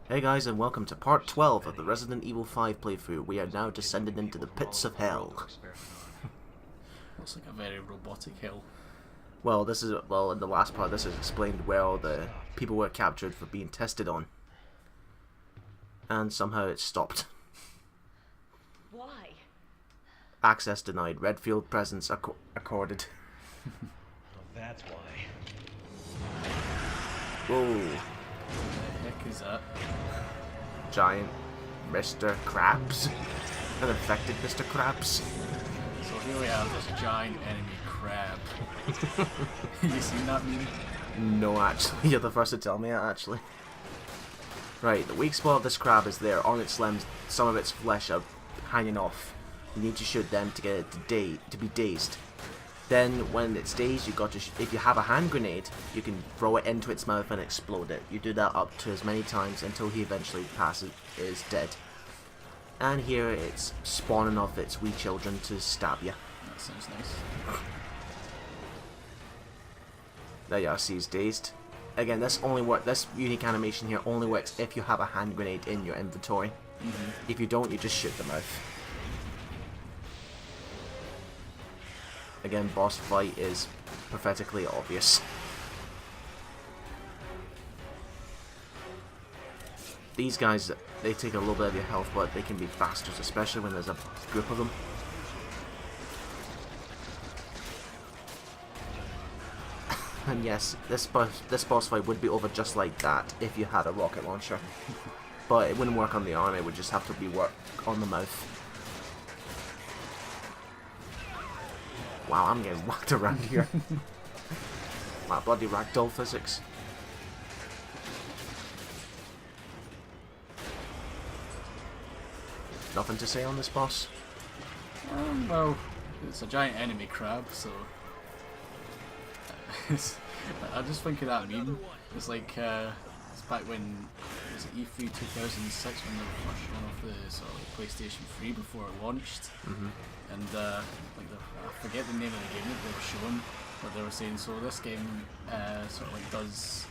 Hey guys, and welcome to part 12 of the Resident Evil 5 playthrough. We are now descending into the pits of hell. Looks like a very robotic hell. Well, in the last part this is explained where all the people were captured for being tested on. And somehow it stopped. Why? Access denied. Redfield presence accorded. That's why. Whoa. What the heck is that? Giant Mr. Krabs. An infected Mr. Krabs. So here we have this giant enemy crab. You seen that meme? No, actually. You're the first to tell me that, actually. Right, the weak spot of this crab is there. On its limbs, some of its flesh are hanging off. You need to shoot them to get it to be dazed. Then, when it's dazed, you got to if you have a hand grenade, you can throw it into its mouth and explode it. You do that up to as many times until he eventually is dead. And here it's spawning off its wee children to stab you. That sounds nice. There you are, see he's dazed. Again, this unique animation here only works if you have a hand grenade in your inventory. If you don't, you just shoot the mouth. Again, boss fight is pathetically obvious. These guys, they take a little bit of your health, but they can be bastards, especially when there's a group of them. And yes, this boss fight would be over just like that if you had a rocket launcher. But it wouldn't work on the arm, it would just have to be work on the mouth. Wow, I'm getting whacked around here. My bloody ragdoll physics. Nothing to say on this boss? Well, it's a giant enemy crab, so... I just think of that meme. It's like, it's back when, was it E3 2006 when they were first one of the sort of like PlayStation 3 before it launched. And I forget the name of the game that they were showing, but they were saying, so this game sort of like does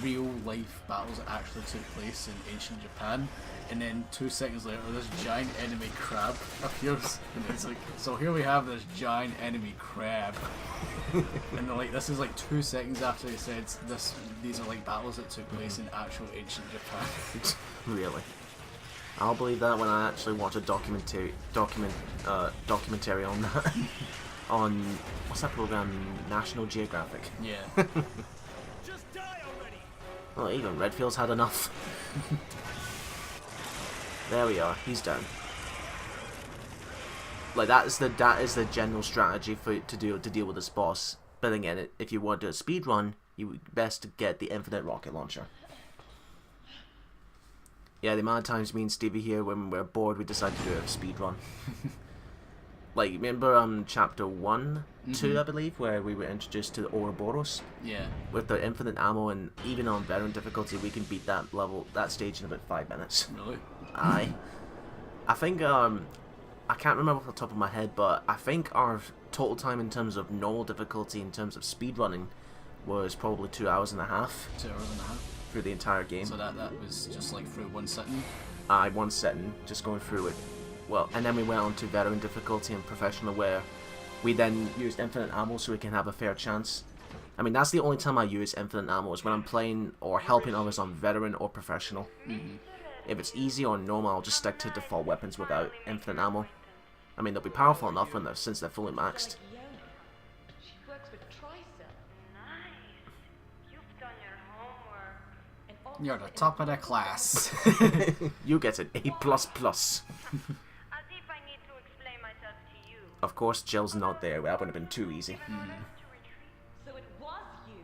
real life battles that actually took place in ancient Japan, and then 2 seconds later this giant enemy crab appears, and it's like, so here we have this giant enemy crab, and they're like, this is like 2 seconds after they said these are like battles that took place in actual ancient Japan. Really? I'll believe that when I actually watch a documentary on that. On, what's that program? National Geographic. Yeah. Just die already. Well, even Redfield's had enough. There we are, he's down. Like that is the general strategy to deal with this boss. But again, if you want to do a speed run, you would best get the infinite rocket launcher. Yeah, the amount of times me and Stevie here, when we're bored, we decide to do a speed run. Like, remember chapter 1, 2, I believe, where we were introduced to the Uroboros? Yeah. With the infinite ammo, and even on veteran difficulty, we can beat that stage in about 5 minutes. Really? Aye. I think, I can't remember off the top of my head, but I think our total time in terms of normal difficulty, in terms of speed running, was probably 2 hours and a half. 2 hours and a half. Through the entire game. So that was just like through one sitting? One sitting, just going through it. Well, and then we went on to veteran difficulty and professional, where we then used infinite ammo so we can have a fair chance. I mean, that's the only time I use infinite ammo, is when I'm playing or helping others on veteran or professional. If it's easy or normal, I'll just stick to default weapons without infinite ammo. I mean, they'll be powerful enough since they're fully maxed. She works with Tricep. Nice. You've done your homework. And all You're the top of the class. You get an A++. As if I need to explain myself to you. Of course, Jill's not there. That would have been too easy. So it was you.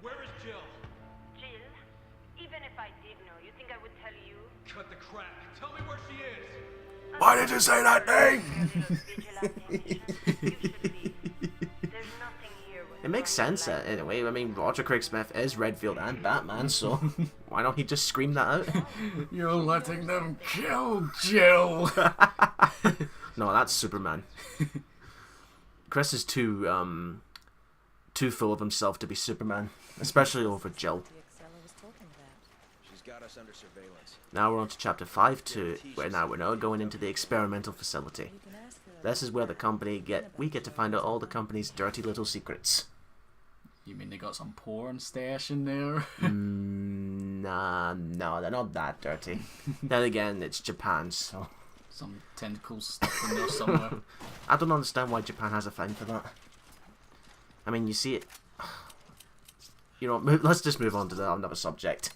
Where is Jill? Jill, even if I did know, you think I would tell you? Cut the crap. Tell me where she is. Why did you say that name? There's nothing here when It makes sense anyway. I mean, Roger Craig Smith is Redfield and Batman, so why don't he just scream that out? You're letting them kill Jill! No, that's Superman. Chris is too full of himself to be Superman, especially over Jill. The Excella was talking about. got us under surveillance. Now we're on to chapter 5-2, where now we're now going into the experimental facility. This is where we get to find out all the company's dirty little secrets. You mean they got some porn stash in there? Nah, no, they're not that dirty. Then again, it's Japan, so... Some tentacles stuck in there somewhere. I don't understand why Japan has a thing for that. I mean, you see it... You know, let's just move on to another subject.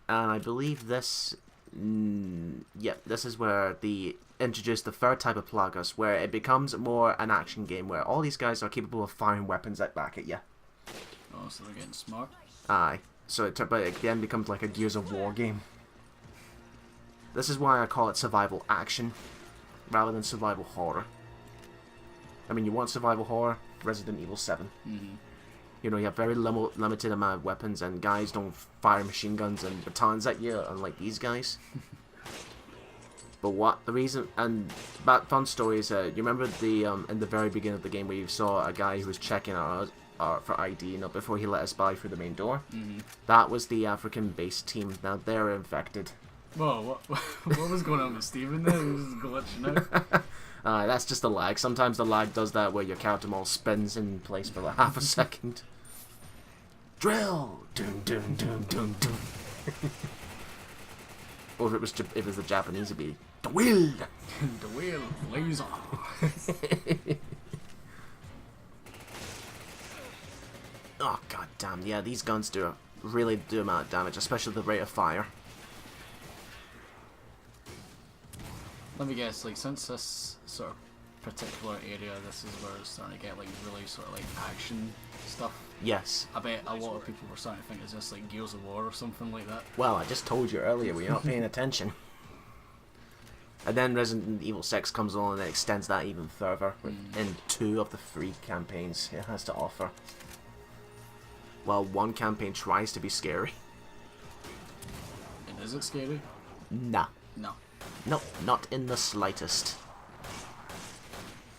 And I believe this... Yep, this is where they introduce the third type of Plagas, where it becomes more an action game, where all these guys are capable of firing weapons back at you. Oh, so they're getting smart. Aye. So it then becomes like a Gears of War game. This is why I call it survival action, rather than survival horror. I mean, you want survival horror? Resident Evil 7. Mm-hmm. You know, you have very limited amount of weapons, and guys don't fire machine guns and batons at you, unlike these guys. But what the reason, and that fun story is, you remember the in the very beginning of the game where you saw a guy who was checking our for ID, you know, before he let us by through the main door? Mm-hmm. That was the African-based team. Now they're infected. Whoa, what was going on with Steven there? He was glitching out. That's just the lag. Sometimes the lag does that where your character model spins in place for like half a second. Drill! Doom, doom, doom, doom, doom. Or if it was the Japanese, it'd be the wheel! The wheel, laser. Oh, god damn. Yeah, these guns really do amount of damage, especially the rate of fire. Let me guess, like, since this sort of particular area, this is where it's starting to get, like, really sort of, like, action stuff. Yes. I bet a lot of people were starting to think it's just, like, Gears of War or something like that. Well, I just told you earlier, we're not paying attention. And then Resident Evil 6 comes along and it extends that even further in 2 of the 3 campaigns it has to offer. Well, one campaign tries to be scary. And is it scary? Nah. No. Nope, not in the slightest.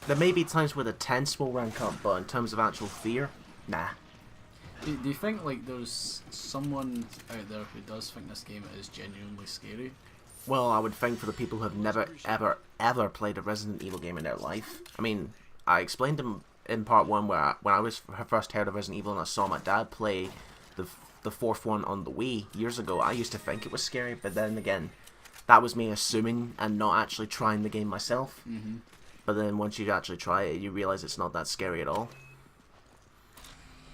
There may be times where the tense will rank up, but in terms of actual fear, nah. Do you think, like, there's someone out there who does think this game is genuinely scary? Well, I would think for the people who have never, ever, ever played a Resident Evil game in their life. I mean, I explained them in part 1 where when I was first heard of Resident Evil and I saw my dad play the 4th one on the Wii years ago, I used to think it was scary, but then again, that was me assuming and not actually trying the game myself. Mm-hmm. But then once you actually try it, you realize it's not that scary at all.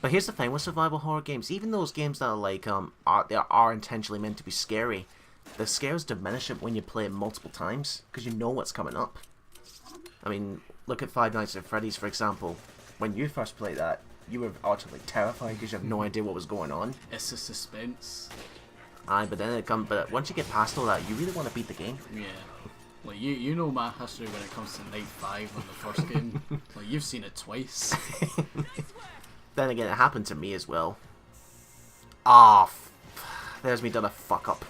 But here's the thing with survival horror games, even those games that are like are intentionally meant to be scary, the scares diminish it when you play it multiple times because you know what's coming up. I mean, look at Five Nights at Freddy's, for example. When you first played that, you were utterly terrified because you have no idea what was going on. It's the suspense. Aye, but then but once you get past all that, you really want to beat the game. Yeah. Like, you know my history when it comes to Night 5 on the first game. Like, you've seen it twice. Then again, it happened to me as well. Ah, there's me done a fuck up.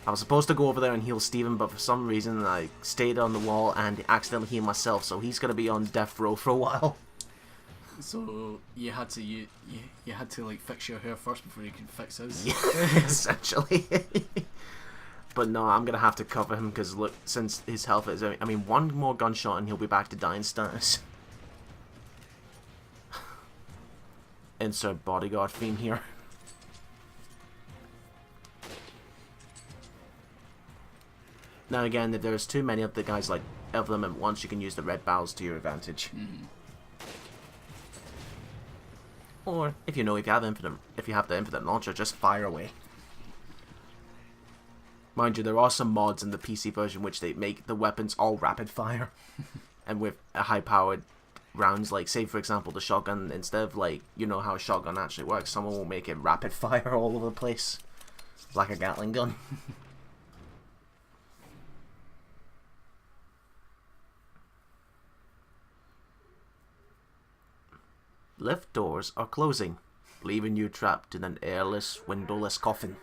I was supposed to go over there and heal Steven, but for some reason I stayed on the wall and accidentally healed myself, so he's going to be on death row for a while. So you had to you had to like fix your hair first before you could fix his. Yeah, essentially. But no, I'm gonna have to cover him because look, since his health is, I mean, one more gunshot and he'll be back to dying status. Insert bodyguard theme here. Now again, if there's too many of the guys like of them at once, you can use the red barrels to your advantage. Mm. Or if you have the infinite launcher, just fire away. Mind you, there are some mods in the PC version which they make the weapons all rapid fire, and with a high-powered rounds, like say for example the shotgun, instead of like you know how a shotgun actually works, someone will make it rapid fire all over the place, like a Gatling gun. Lift doors are closing, leaving you trapped in an airless, windowless coffin,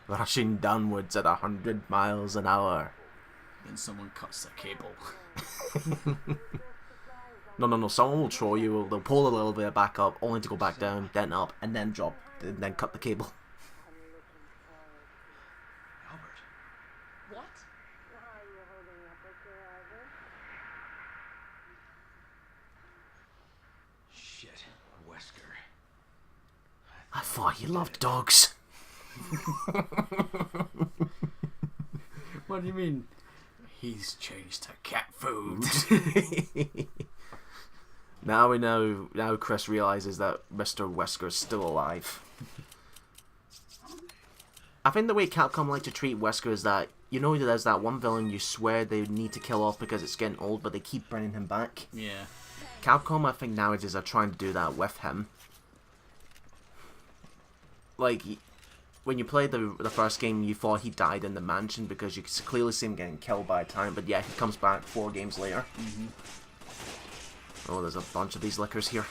rushing downwards at 100 miles an hour. Then someone cuts the cable. No. Someone will throw you. They'll pull a little bit back up, only to go back down, then up, and then drop, and then cut the cable. Albert. What? Shit, Wesker. I thought you loved dogs. What do you mean? He's changed to cat food. Now we know. Now Chris realizes that Mr. Wesker's still alive. I think the way Capcom like to treat Wesker is that, you know, there's that one villain you swear they need to kill off because it's getting old, but they keep bringing him back. Yeah. Capcom, I think nowadays are trying to do that with him. Like, when you played the first game, you thought he died in the mansion because you could clearly see him getting killed by a time, but yeah, he comes back 4 games later. Oh, there's a bunch of these lickers here.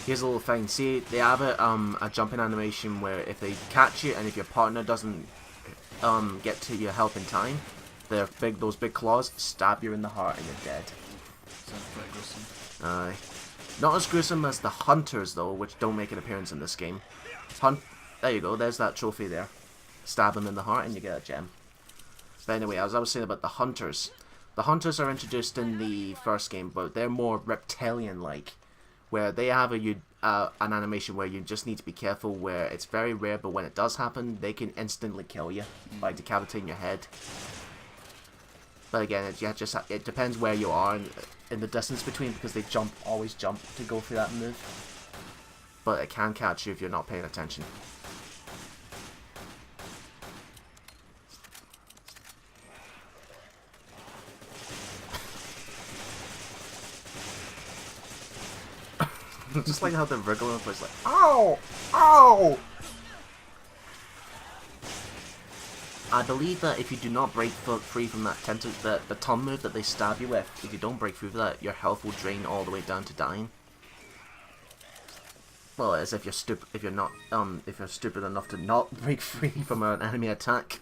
Here's a little thing. See, they have a jumping animation where if they catch you and if your partner doesn't get to your help in time, those big claws stab you in the heart and you're dead. Sounds pretty gruesome. Aye. Not as gruesome as the hunters though, which don't make an appearance in this game. There you go. There's that trophy there. Stab them in the heart and you get a gem. But anyway, as I was saying about the hunters. The hunters are introduced in the first game, but they're more reptilian-like, where they have an animation where you just need to be careful, where it's very rare, but when it does happen, they can instantly kill you by decapitating your head. But again, it depends where you are in the distance between, because they always jump to go for that move. But it can catch you if you're not paying attention. Just like how they're wriggling up, it's like, ow! Ow! I believe that if you do not break free from that the tongue move that they stab you with, if you don't break free from that, your health will drain all the way down to dying. Well, as if you're stupid, if you're stupid enough to not break free from an enemy attack.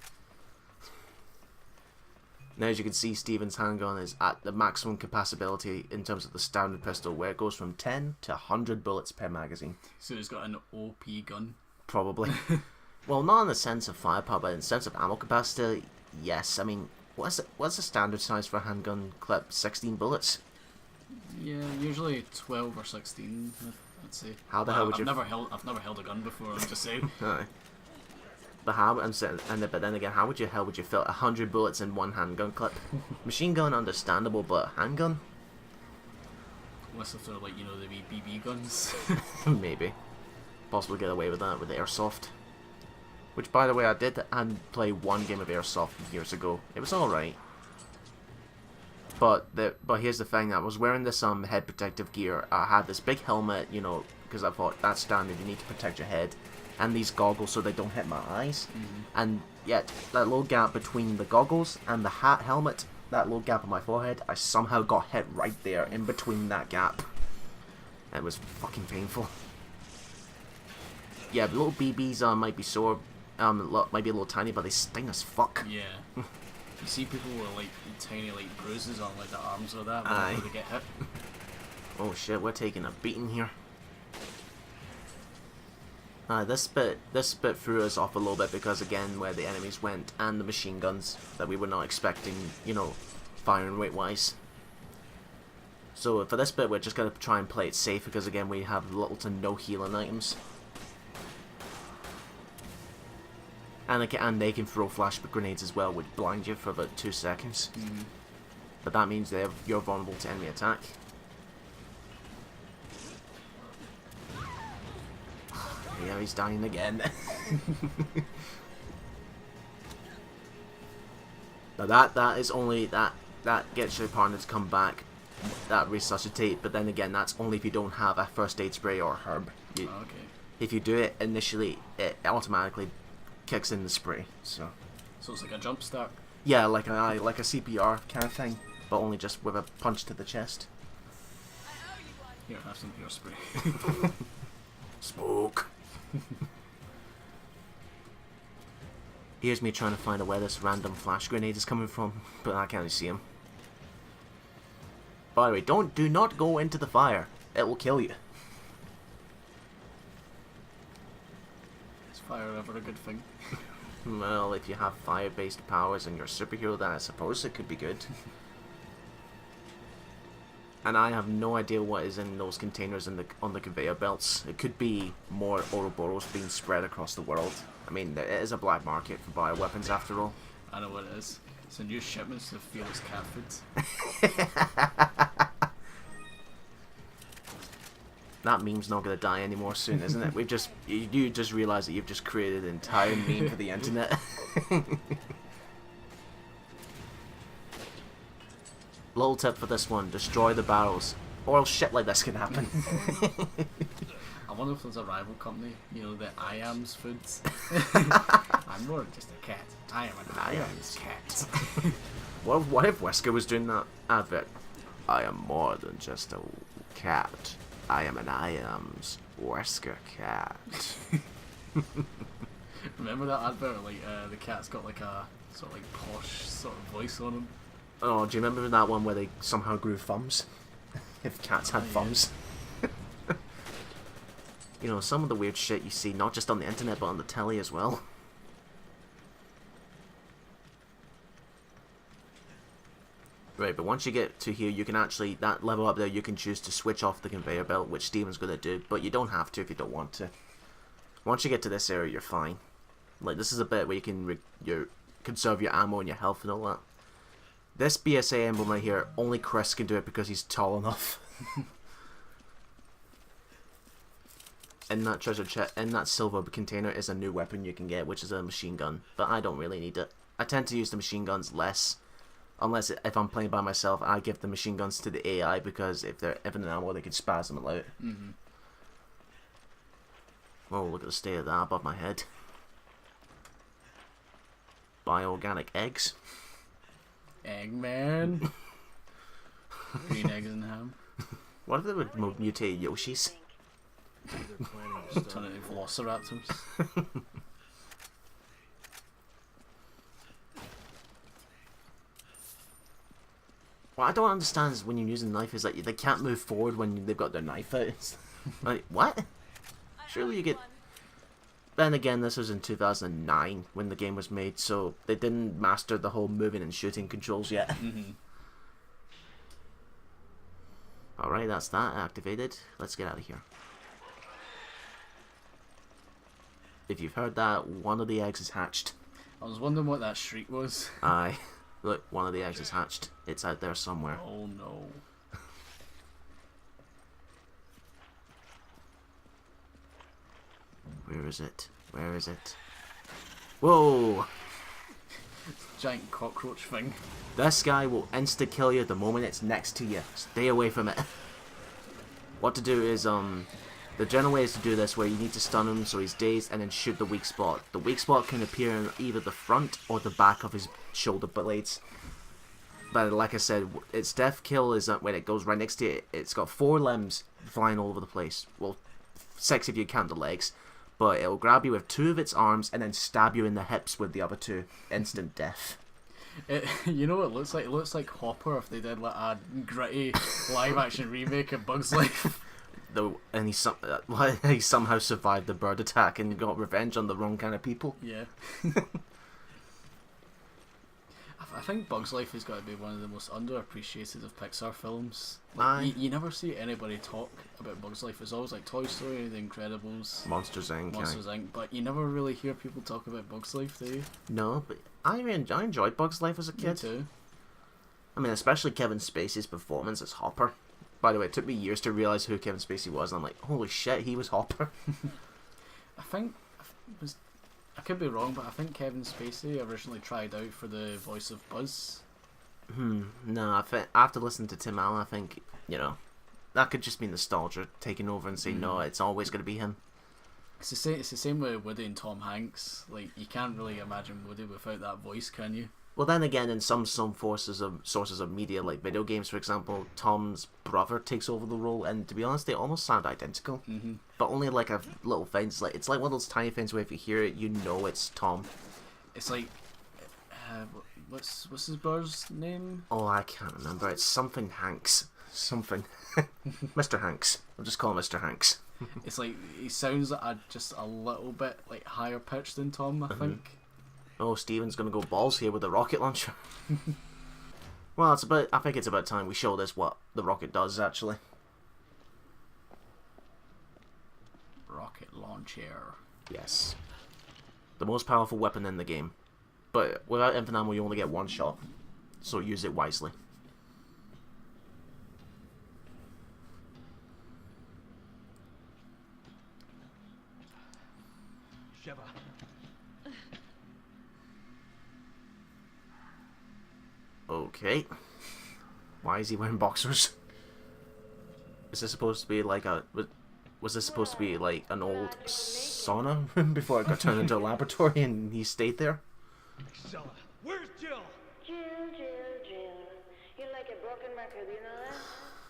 Now, as you can see, Steven's handgun is at the maximum capacity in terms of the standard pistol, where it goes from 10 to 100 bullets per magazine. So he's got an OP gun. Probably. Well, not in the sense of firepower, but in the sense of ammo capacity, yes. I mean, what's the standard size for a handgun clip? 16 bullets? Yeah, usually 12 or 16, I'd say. How the hell would you... I've never held a gun before, I'm just saying. Aye. But but then again, how would you fit 100 bullets in one handgun clip? Machine gun, understandable, but handgun? Unless if they're like, you know, the wee BB guns. Maybe. Possibly get away with that with airsoft. Which, by the way, I did play one game of airsoft years ago. It was alright. But here's the thing, I was wearing this head protective gear. I had this big helmet, you know, because I thought that's standard, you need to protect your head. And these goggles so they don't hit my eyes. And yet, that little gap between the goggles and the helmet, that little gap on my forehead, I somehow got hit right there, in between that gap. It was fucking painful. Yeah, the little BBs might be sore, might be a little tiny, but they sting as fuck. Yeah. You see people with like tiny like bruises on like the arms or that Aye. when they get hit. Oh shit, we're taking a beating here. This bit threw us off a little bit because again, where the enemies went and the machine guns that we were not expecting, you know, firing rate wise. So for this bit, we're just gonna try and play it safe because again, we have little to no healing items. And they can throw flash grenades as well, which blind you for about 2 seconds. But that means you're vulnerable to enemy attack. Yeah, he's dying again. Now that is only that gets your partner to come back, that resuscitate. But then again, that's only if you don't have a first aid spray or herb. Okay. If you do it initially, it automatically kicks in the spray. So it's like a jump start. yeah, like a CPR kind of thing, but only just with a punch to the chest. Here, have some pure spray. Smoke. Here's me trying to find out where this random flash grenade is coming from, but I can't see him. By the way, do not go into the fire. It will kill you. Is fire ever a good thing? Well, if you have fire-based powers and you're a superhero, then I suppose it could be good. And I have no idea what is in those containers on the conveyor belts. It could be more Uroboros being spread across the world. I mean, it is a black market for bioweapons after all. I know what it is. It's a new shipments of Felix cat food. That meme's not going to die anytime soon, isn't it? You just realised that you've just created an entire meme for the internet. Little tip for this one, destroy the barrels. Or else shit like this can happen. I wonder if there's a rival company, you know, the I Am's Foods. I'm more than just a cat. I am an I Am's cat. What if Wesker was doing that advert? I am more than just a cat. I am an I Am's Wesker cat. Remember that advert? Like, the cat's got like a sort of like posh sort of voice on him. Oh, do you remember that one where they somehow grew thumbs? If cats had thumbs. You know, some of the weird shit you see, not just on the internet, but on the telly as well. Right, but once you get to here, you can actually, that level up there, you can choose to switch off the conveyor belt, which Steven's going to do, but you don't have to if you don't want to. Once you get to this area, you're fine. Like, this is a bit where you can conserve your ammo and your health and all that. This BSA emblem right here, only Chris can do it because he's tall enough. In that treasure chest, in that silver container is a new weapon you can get, which is a machine gun. But I don't really need it. I tend to use the machine guns less. Unless if I'm playing by myself, I give the machine guns to the AI because if they're even an ammo, they can spaz them out. Mm-hmm. Oh, look at the state of that above my head. Bioorganic eggs. Eggman. Green eggs and ham. What if they would mutate Yoshis? Turn it into velociraptors. What I don't understand is when you're using a knife is like they can't move forward when they've got their knife out. It's like, what? Surely you get... Then again, this was in 2009 when the game was made, so they didn't master the whole moving and shooting controls yet. Mm-hmm. Alright, that's that activated. Let's get out of here. If you've heard that, one of the eggs is hatched. I was wondering what that shriek was. Aye. Look, one of the eggs is hatched. It's out there somewhere. Oh no. Where is it? Where is it? Whoa! Giant cockroach thing. This guy will insta-kill you the moment it's next to you. Stay away from it. What to do is, the general way is to do this where you need to stun him so he's dazed and then shoot the weak spot. The weak spot can appear in either the front or the back of his shoulder blades. But like I said, its death kill is when it goes right next to it. It's got 4 limbs flying all over the place. Well, 6 if you count the legs. But it'll grab you with 2 of its arms and then stab you in the hips with the other 2. Instant death. You know what it looks like? It looks like Hopper if they did like a gritty live-action remake of Bug's Life. Though, and he somehow survived the bird attack and got revenge on the wrong kind of people. Yeah. I think Bug's Life has got to be one of the most underappreciated of Pixar films. Like, you never see anybody talk about Bug's Life. It's always like Toy Story, The Incredibles, Monsters Inc. But you never really hear people talk about Bug's Life, do you? No, but I enjoyed Bug's Life as a kid. Me too. I mean, especially Kevin Spacey's performance as Hopper. By the way, it took me years to realise who Kevin Spacey was, and I'm like, holy shit, he was Hopper. I could be wrong, but I think Kevin Spacey originally tried out for the voice of Buzz. No, I think after listening to Tim Allen, I think, you know, that could just be nostalgia taking over and saying, no, it's always going to be him. It's the same with Woody and Tom Hanks. Like, you can't really imagine Woody without that voice, can you? Well, then again, in some sources of media, like video games, for example, Tom's brother takes over the role, and to be honest, they almost sound identical. Mm-hmm. But only like a little thing. It's like one of those tiny things where if you hear it, you know it's Tom. It's like, what's his brother's name? Oh, I can't remember. It's something Hanks. something. Mr. Hanks. I'll just call him Mr. Hanks. It's like he sounds just a little bit like higher pitched than Tom, I think. Oh, Steven's gonna go balls here with the rocket launcher. Well, I think it's about time we show this what the rocket does, actually. Rocket launcher. Yes. The most powerful weapon in the game. But without infinite ammo, you only get one shot. So use it wisely. Sheva. Okay. Why is he wearing boxers? Is this supposed to be like a... Was this supposed to be like an old sauna room before it got turned into a laboratory and he stayed there? Stella, where's Jill? Jill. You're like a broken record, you know that?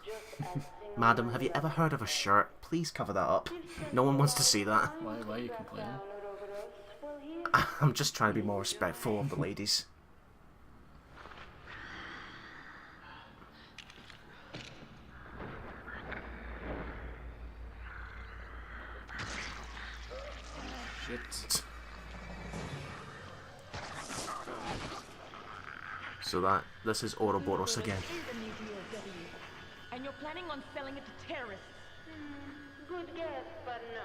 Just as single. Madam, have you ever heard of a shirt? Please cover that up. No one wants to see that. Why are you complaining? Uroboros. Well, here. I'm just trying to be more respectful of the ladies. Shit. So this is Uroboros again. This is a new DOW, and you're planning on selling it to terrorists. Good guess, but no.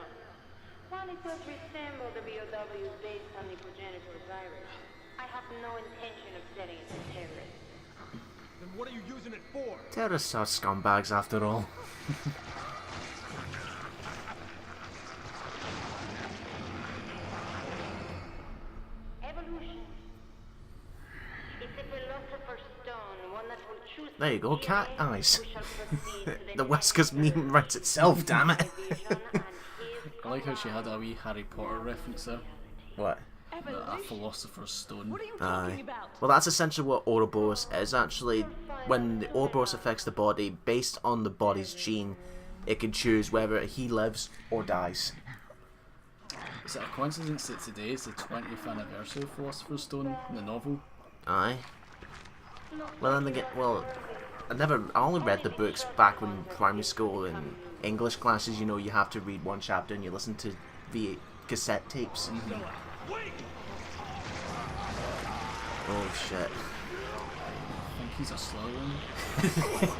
While it does resemble the BOW based on the progenitor virus, I have no intention of selling it to terrorists. Then what are you using it for? Terrorists are scumbags after all. Evolution. It's a philosopher's stone, one that will choose. There you go, cat eyes. We shall proceed to The Wesker's meme writes itself, damn it. I like how she had a wee Harry Potter reference there. What? A Evolution? philosopher's stone. What are you talking Aye. about? Well, that's essentially what Uroboros is. Actually, when the Uroboros affects the body, based on the body's gene, it can choose whether he lives or dies. Is it a coincidence that today is the 20th anniversary of Philosopher's Stone in the novel? Aye. Well, then again, well, I only read the books back when primary school and English classes. You know, you have to read one chapter and you listen to the cassette tapes. Oh shit. I think he's a slow one.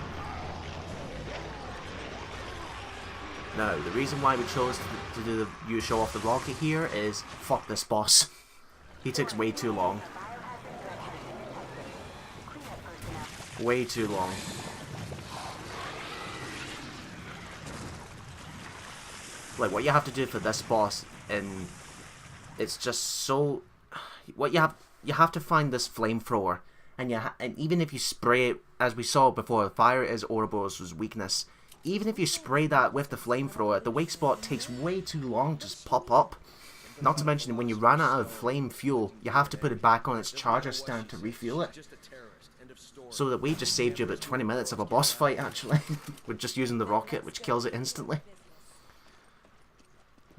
No, the reason why we chose to do you show off the rocket here is fuck this boss. He takes way too long. Way too long. Like what you have to do for this boss, and it's just so. What you have to find this flamethrower, and and even if you spray it, as we saw before, fire is Uroboros' weakness. Even if you spray that with the flamethrower, the wake spot takes way too long to just pop up. Not to mention, when you run out of flame fuel, you have to put it back on its charger stand to refuel it. So that we just saved you about 20 minutes of a boss fight, actually. With just using the rocket, which kills it instantly.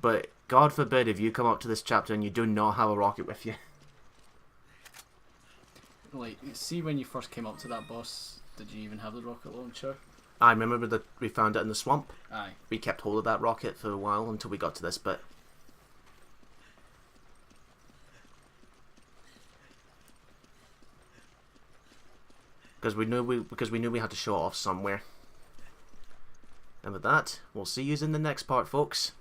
But, God forbid if you come up to this chapter and you do not have a rocket with you. Like, see when you first came up to that boss, did you even have the rocket launcher? I remember that we found it in the swamp. Aye. We kept hold of that rocket for a while until we got to this bit. Because we knew we had to show it off somewhere. And with that, we'll see you in the next part, folks.